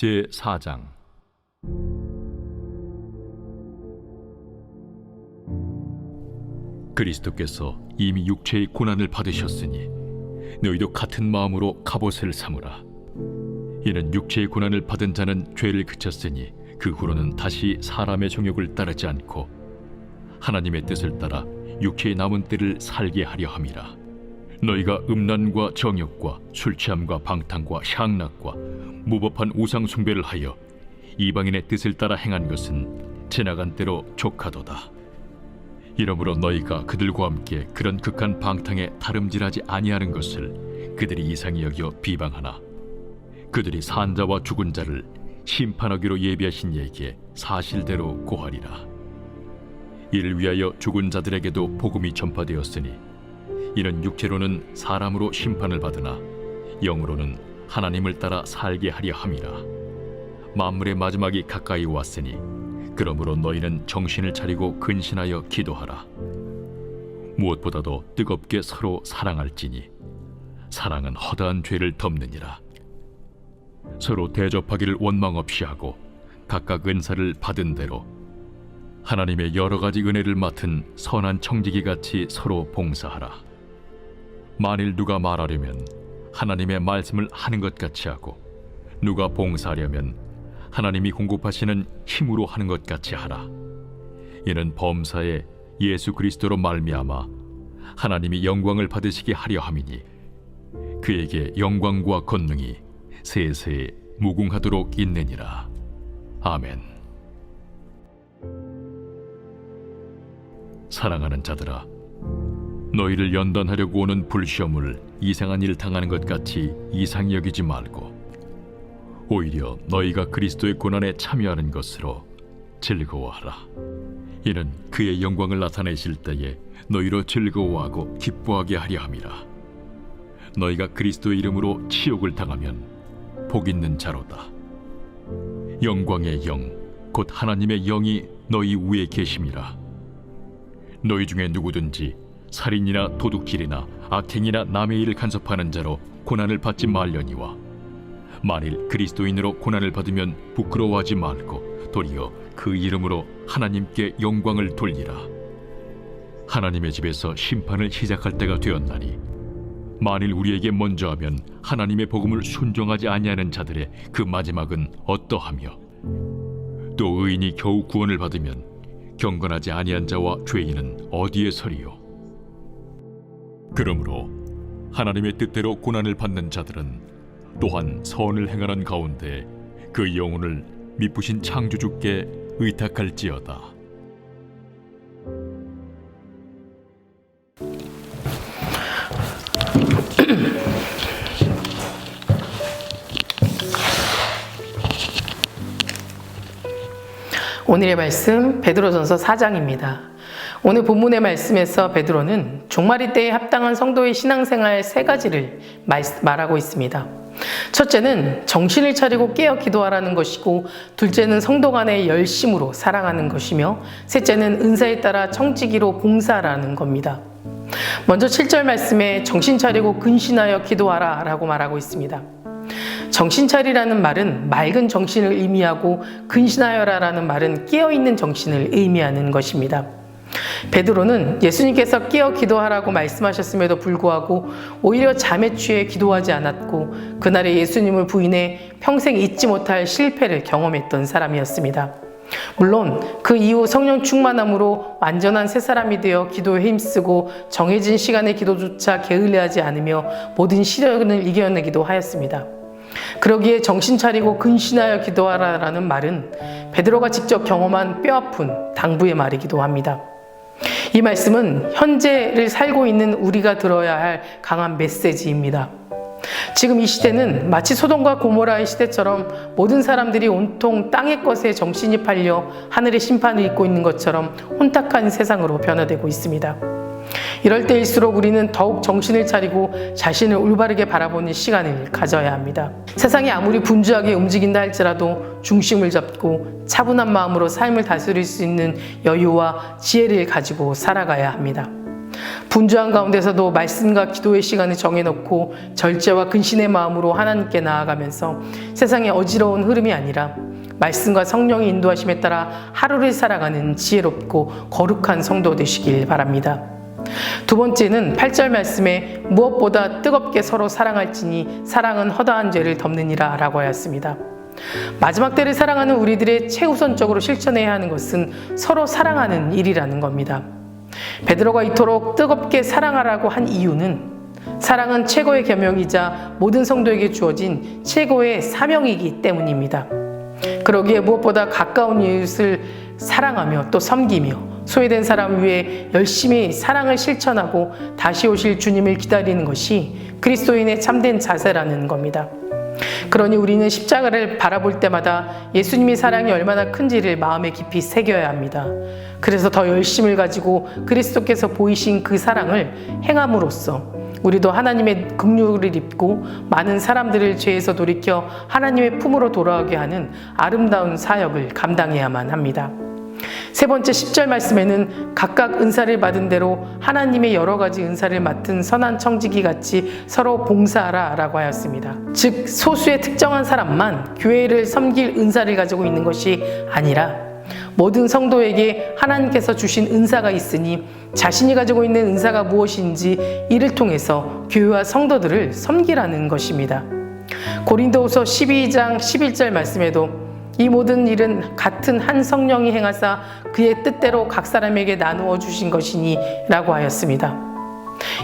제4장. 그리스도께서 이미 육체의 고난을 받으셨으니 너희도 같은 마음으로 갑옷을 삼으라. 이는 육체의 고난을 받은 자는 죄를 그쳤으니 그 후로는 다시 사람의 정욕을 따르지 않고 하나님의 뜻을 따라 육체의 남은 때를 살게 하려 함이라. 너희가 음란과 정욕과 술취함과 방탕과 향락과 무법한 우상 숭배를 하여 이방인의 뜻을 따라 행한 것은 지나간 때로 족하도다. 이러므로 너희가 그들과 함께 그런 극한 방탕에 다름질하지 아니하는 것을 그들이 이상히 여겨 비방하나, 그들이 산자와 죽은 자를 심판하기로 예비하신 이에게 사실대로 고하리라. 이를 위하여 죽은 자들에게도 복음이 전파되었으니, 이는 육체로는 사람으로 심판을 받으나 영으로는 하나님을 따라 살게 하려 함이라. 만물의 마지막이 가까이 왔으니 그러므로 너희는 정신을 차리고 근신하여 기도하라. 무엇보다도 뜨겁게 서로 사랑할지니 사랑은 허다한 죄를 덮느니라. 서로 대접하기를 원망 없이 하고 각각 은사를 받은 대로 하나님의 여러 가지 은혜를 맡은 선한 청지기 같이 서로 봉사하라. 만일 누가 말하려면 하나님의 말씀을 하는 것 같이 하고, 누가 봉사하려면 하나님이 공급하시는 힘으로 하는 것 같이 하라. 이는 범사에 예수 그리스도로 말미암아 하나님이 영광을 받으시게 하려 함이니, 그에게 영광과 권능이 세세 무궁하도록 있느니라. 아멘. 사랑하는 자들아, 너희를 연단하려고 오는 불시험을 이상한 일 당하는 것 같이 이상히 여기지 말고, 오히려 너희가 그리스도의 고난에 참여하는 것으로 즐거워하라. 이는 그의 영광을 나타내실 때에 너희로 즐거워하고 기뻐하게 하려 함이라. 너희가 그리스도의 이름으로 치욕을 당하면 복 있는 자로다. 영광의 영, 곧 하나님의 영이 너희 위에 계심이라. 너희 중에 누구든지 살인이나 도둑질이나 악행이나 남의 일을 간섭하는 자로 고난을 받지 말려니와, 만일 그리스도인으로 고난을 받으면 부끄러워하지 말고 도리어 그 이름으로 하나님께 영광을 돌리라. 하나님의 집에서 심판을 시작할 때가 되었나니, 만일 우리에게 먼저 하면 하나님의 복음을 순종하지 아니하는 자들의 그 마지막은 어떠하며, 또 의인이 겨우 구원을 받으면 경건하지 아니한 자와 죄인은 어디에 서리요? 그러므로 하나님의 뜻대로 고난을 받는 자들은 또한 선을 행하는 가운데 그 영혼을 미쁘신 창조주께 의탁할지어다. 오늘의 말씀 베드로전서 4장입니다. 오늘 본문의 말씀에서 베드로는 종말이 때에 합당한 성도의 신앙생활 세 가지를 말하고 있습니다. 첫째는 정신을 차리고 깨어 기도하라는 것이고, 둘째는 성도 간의 열심으로 사랑하는 것이며, 셋째는 은사에 따라 청지기로 봉사하라는 겁니다. 먼저 7절 말씀에 정신 차리고 근신하여 기도하라 라고 말하고 있습니다. 정신 차리라는 말은 맑은 정신을 의미하고, 근신하여라라는 말은 깨어있는 정신을 의미하는 것입니다. 베드로는 예수님께서 깨어 기도하라고 말씀하셨음에도 불구하고 오히려 잠에 취해 기도하지 않았고, 그날의 예수님을 부인해 평생 잊지 못할 실패를 경험했던 사람이었습니다. 물론 그 이후 성령 충만함으로 완전한 새 사람이 되어 기도에 힘쓰고 정해진 시간의 기도조차 게을리하지 않으며 모든 시련을 이겨내기도 하였습니다. 그러기에 정신 차리고 근신하여 기도하라라는 말은 베드로가 직접 경험한 뼈아픈 당부의 말이기도 합니다. 이 말씀은 현재를 살고 있는 우리가 들어야 할 강한 메시지입니다. 지금 이 시대는 마치 소돔과 고모라의 시대처럼 모든 사람들이 온통 땅의 것에 정신이 팔려 하늘의 심판을 입고 있는 것처럼 혼탁한 세상으로 변화되고 있습니다. 이럴 때일수록 우리는 더욱 정신을 차리고 자신을 올바르게 바라보는 시간을 가져야 합니다. 세상이 아무리 분주하게 움직인다 할지라도 중심을 잡고 차분한 마음으로 삶을 다스릴 수 있는 여유와 지혜를 가지고 살아가야 합니다. 분주한 가운데서도 말씀과 기도의 시간을 정해놓고 절제와 근신의 마음으로 하나님께 나아가면서 세상의 어지러운 흐름이 아니라 말씀과 성령의 인도하심에 따라 하루를 살아가는 지혜롭고 거룩한 성도 되시길 바랍니다. 두 번째는 8절 말씀에 무엇보다 뜨겁게 서로 사랑할지니 사랑은 허다한 죄를 덮느니라 라고 하였습니다. 마지막 때를 사랑하는 우리들의 최우선적으로 실천해야 하는 것은 서로 사랑하는 일이라는 겁니다. 베드로가 이토록 뜨겁게 사랑하라고 한 이유는 사랑은 최고의 계명이자 모든 성도에게 주어진 최고의 사명이기 때문입니다. 그러기에 무엇보다 가까운 이웃을 사랑하며 또 섬기며 소외된 사람 위해 열심히 사랑을 실천하고 다시 오실 주님을 기다리는 것이 그리스도인의 참된 자세라는 겁니다. 그러니 우리는 십자가를 바라볼 때마다 예수님의 사랑이 얼마나 큰지를 마음에 깊이 새겨야 합니다. 그래서 더 열심을 가지고 그리스도께서 보이신 그 사랑을 행함으로써 우리도 하나님의 긍휼을 입고 많은 사람들을 죄에서 돌이켜 하나님의 품으로 돌아오게 하는 아름다운 사역을 감당해야만 합니다. 세 번째 10절 말씀에는 각각 은사를 받은 대로 하나님의 여러 가지 은사를 맡은 선한 청지기 같이 서로 봉사하라 라고 하였습니다. 즉 소수의 특정한 사람만 교회를 섬길 은사를 가지고 있는 것이 아니라 모든 성도에게 하나님께서 주신 은사가 있으니 자신이 가지고 있는 은사가 무엇인지 이를 통해서 교회와 성도들을 섬기라는 것입니다. 고린도후서 12장 11절 말씀에도 이 모든 일은 같은 한 성령이 행하사 그의 뜻대로 각 사람에게 나누어 주신 것이니 라고 하였습니다.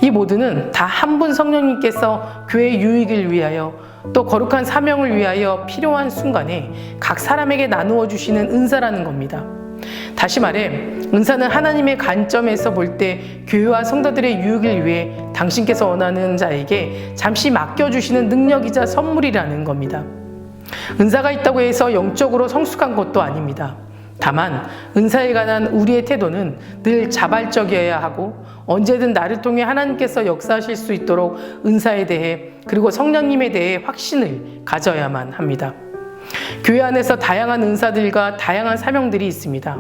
이 모두는 다 한 분 성령님께서 교회의 유익을 위하여 또 거룩한 사명을 위하여 필요한 순간에 각 사람에게 나누어 주시는 은사라는 겁니다. 다시 말해 은사는 하나님의 관점에서 볼 때 교회와 성도들의 유익을 위해 당신께서 원하는 자에게 잠시 맡겨주시는 능력이자 선물이라는 겁니다. 은사가 있다고 해서 영적으로 성숙한 것도 아닙니다. 다만 은사에 관한 우리의 태도는 늘 자발적이어야 하고 언제든 나를 통해 하나님께서 역사하실 수 있도록 은사에 대해 그리고 성령님에 대해 확신을 가져야만 합니다. 교회 안에서 다양한 은사들과 다양한 사명들이 있습니다.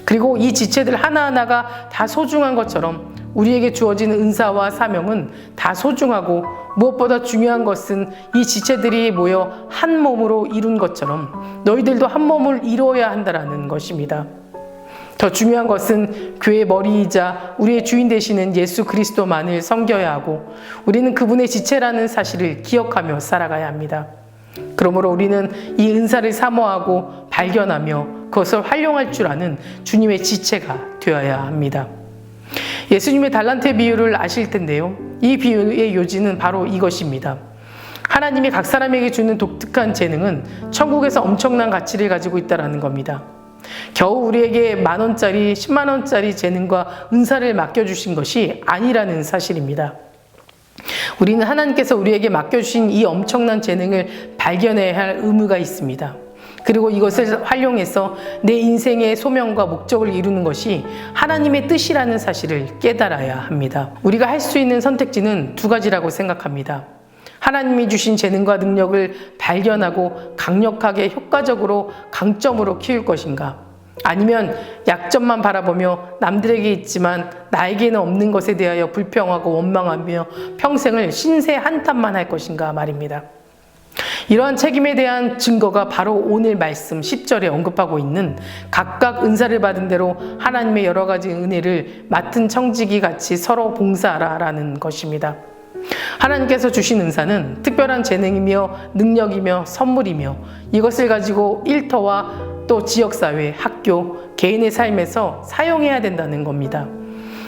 그리고 이 지체들 하나하나가 다 소중한 것처럼 우리에게 주어진 은사와 사명은 다 소중하고 무엇보다 중요한 것은 이 지체들이 모여 한 몸으로 이룬 것처럼 너희들도 한 몸을 이루어야 한다는 것입니다. 더 중요한 것은 교회의 머리이자 우리의 주인 되시는 예수 그리스도만을 섬겨야 하고 우리는 그분의 지체라는 사실을 기억하며 살아가야 합니다. 그러므로 우리는 이 은사를 사모하고 발견하며 그것을 활용할 줄 아는 주님의 지체가 되어야 합니다. 예수님의 달란트의 비유를 아실 텐데요. 이 비유의 요지는 바로 이것입니다. 하나님이 각 사람에게 주는 독특한 재능은 천국에서 엄청난 가치를 가지고 있다는 겁니다. 겨우 우리에게 10,000원짜리, 100,000원짜리 재능과 은사를 맡겨주신 것이 아니라는 사실입니다. 우리는 하나님께서 우리에게 맡겨주신 이 엄청난 재능을 발견해야 할 의무가 있습니다. 그리고 이것을 활용해서 내 인생의 소명과 목적을 이루는 것이 하나님의 뜻이라는 사실을 깨달아야 합니다. 우리가 할 수 있는 선택지는 두 가지라고 생각합니다. 하나님이 주신 재능과 능력을 발견하고 강력하게 효과적으로 강점으로 키울 것인가? 아니면 약점만 바라보며 남들에게 있지만 나에게는 없는 것에 대하여 불평하고 원망하며 평생을 신세 한탄만 할 것인가 말입니다. 이러한 책임에 대한 증거가 바로 오늘 말씀 10절에 언급하고 있는 각각 은사를 받은 대로 하나님의 여러 가지 은혜를 맡은 청지기 같이 서로 봉사하라 라는 것입니다. 하나님께서 주신 은사는 특별한 재능이며 능력이며 선물이며 이것을 가지고 일터와 또 지역사회, 학교, 개인의 삶에서 사용해야 된다는 겁니다.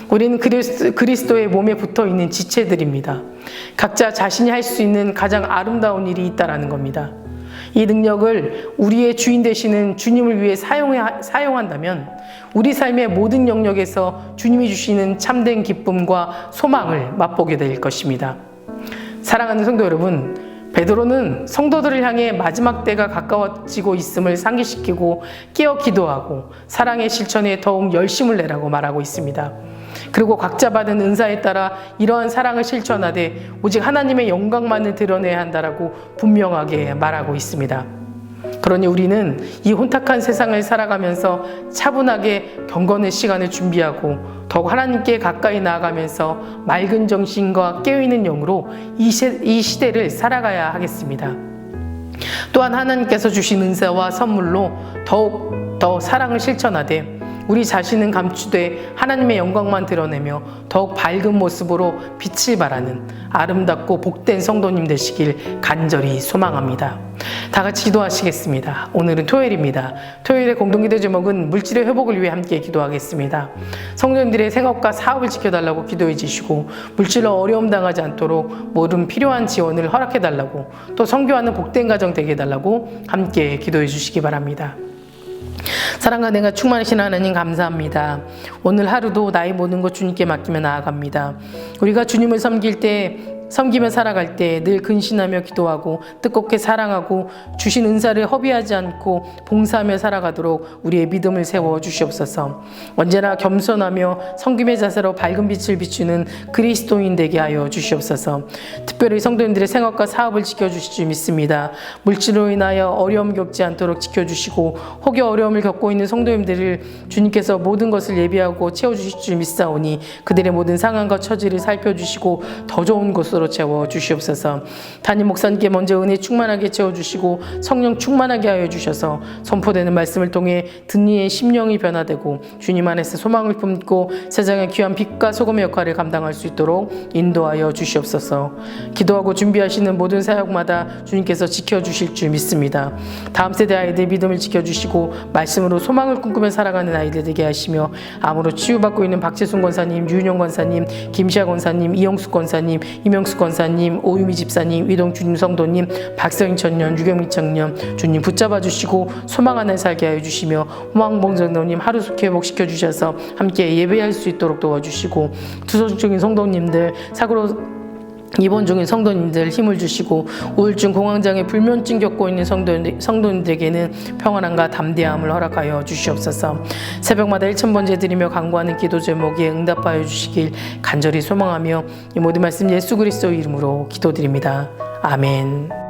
우리는 그리스도의 몸에 붙어있는 지체들입니다. 각자 자신이 할 수 있는 가장 아름다운 일이 있다는 겁니다. 이 능력을 우리의 주인 되시는 주님을 위해 사용한다면 우리 삶의 모든 영역에서 주님이 주시는 참된 기쁨과 소망을 맛보게 될 것입니다. 사랑하는 성도 여러분, 베드로는 성도들을 향해 마지막 때가 가까워지고 있음을 상기시키고 깨어 기도하고 사랑의 실천에 더욱 열심을 내라고 말하고 있습니다. 그리고 각자 받은 은사에 따라 이러한 사랑을 실천하되 오직 하나님의 영광만을 드러내야 한다라고 분명하게 말하고 있습니다. 그러니 우리는 이 혼탁한 세상을 살아가면서 차분하게 경건의 시간을 준비하고 더욱 하나님께 가까이 나아가면서 맑은 정신과 깨어있는 영으로 이 시대를 살아가야 하겠습니다. 또한 하나님께서 주신 은사와 선물로 더욱 더 사랑을 실천하되 우리 자신은 감추되 하나님의 영광만 드러내며 더욱 밝은 모습으로 빛을 발하는 아름답고 복된 성도님 되시길 간절히 소망합니다. 다 같이 기도하시겠습니다. 오늘은 토요일입니다. 토요일의 공동기도 제목은 물질의 회복을 위해 함께 기도하겠습니다. 성도님들의 생업과 사업을 지켜달라고 기도해 주시고 물질로 어려움 당하지 않도록 모든 필요한 지원을 허락해 달라고 또 선교하는 복된 가정 되게 해달라고 함께 기도해 주시기 바랍니다. 사랑과 은혜가 충만하신 하나님 감사합니다. 오늘 하루도 나의 모든 것 주님께 맡기며 나아갑니다. 우리가 주님을 섬기며 살아갈 때 늘 근신하며 기도하고 뜻깊게 사랑하고 주신 은사를 허비하지 않고 봉사하며 살아가도록 우리의 믿음을 세워 주시옵소서. 언제나 겸손하며 섬김의 자세로 밝은 빛을 비추는 그리스도인 되게 하여 주시옵소서. 특별히 성도님들의 생업과 사업을 지켜주실 줄 믿습니다. 물질로 인하여 어려움 겪지 않도록 지켜주시고 혹여 어려움을 겪고 있는 성도님들을 주님께서 모든 것을 예비하고 채워주실 줄 믿사오니 그들의 모든 상황과 처지를 살펴주시고 더 좋은 곳으로 채워 주시옵소서. 담임 목사님께 먼저 은혜 충만하게 채워주시고 성령 충만하게 하여 주셔서 선포되는 말씀을 통해 듣는 심령이 변화되고 주님 안에서 소망을 품고 세상의 귀한 빛과 소금의 역할을 감당할 수 있도록 인도하여 주시옵소서. 기도하고 준비하시는 모든 사역마다 주님께서 지켜주실 줄 믿습니다. 다음 세대 아이들 믿음을 지켜주시고 말씀으로 소망을 꿈꾸며 살아가는 아이들 되게 하시며 암으로 치유받고 있는 박재순 권사님, 유윤영 권사님, 김시아 권사님, 이영숙 권사님, 이명숙 권사님, 오유미 집사님, 위동주님 성도님, 박서인 청년, 유경미 청년 주님 붙잡아 주시고 소망 안에 살게 하여 주시며 호망봉 성도님 하루 속히 회복시켜 주셔서 함께 예배할 수 있도록 도와주시고 투소중 중인 성도님들, 사고로 입원 중인 성도님들 힘을 주시고 우울증, 공황장애, 불면증 겪고 있는 성도님들에게는 평안함과 담대함을 허락하여 주시옵소서. 새벽마다 1000번째 드리며 간구하는 기도 제목에 응답하여 주시길 간절히 소망하며 이 모든 말씀 예수 그리스도 이름으로 기도드립니다. 아멘.